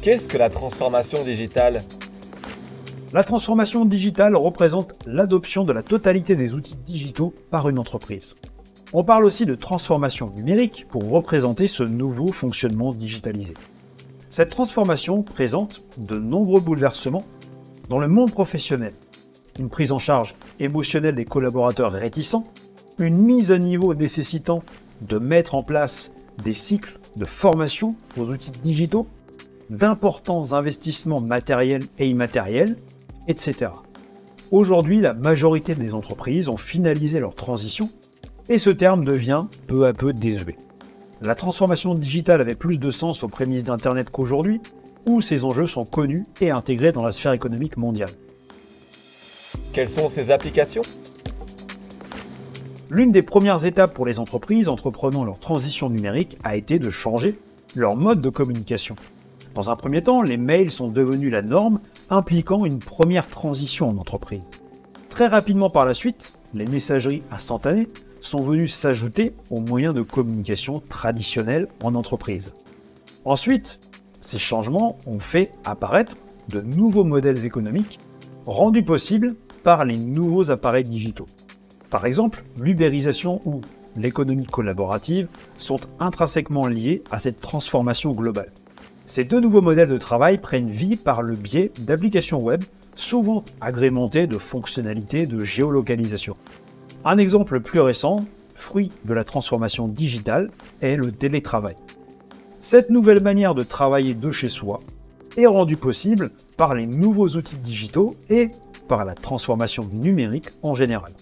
Qu'est-ce que la transformation digitale? La transformation digitale représente l'adoption de la totalité des outils digitaux par une entreprise. On parle aussi de transformation numérique pour représenter ce nouveau fonctionnement digitalisé. Cette transformation présente de nombreux bouleversements dans le monde professionnel. Une prise en charge émotionnelle des collaborateurs réticents, une mise à niveau nécessitant de mettre en place des cycles de formation aux outils digitaux, d'importants investissements matériels et immatériels, etc. Aujourd'hui, la majorité des entreprises ont finalisé leur transition et ce terme devient peu à peu désuet. La transformation digitale avait plus de sens aux prémices d'Internet qu'aujourd'hui, où ces enjeux sont connus et intégrés dans la sphère économique mondiale. Quelles sont ses applications? L'une des premières étapes pour les entreprises entreprenant leur transition numérique a été de changer leur mode de communication. Dans un premier temps, les mails sont devenus la norme, impliquant une première transition en entreprise. Très rapidement par la suite, les messageries instantanées sont venues s'ajouter aux moyens de communication traditionnels en entreprise. Ensuite, ces changements ont fait apparaître de nouveaux modèles économiques rendus possibles par les nouveaux appareils digitaux. Par exemple, l'ubérisation ou l'économie collaborative sont intrinsèquement liés à cette transformation globale. Ces deux nouveaux modèles de travail prennent vie par le biais d'applications web, souvent agrémentées de fonctionnalités de géolocalisation. Un exemple plus récent, fruit de la transformation digitale, est le télétravail. Cette nouvelle manière de travailler de chez soi est rendue possible par les nouveaux outils digitaux et par la transformation numérique en général.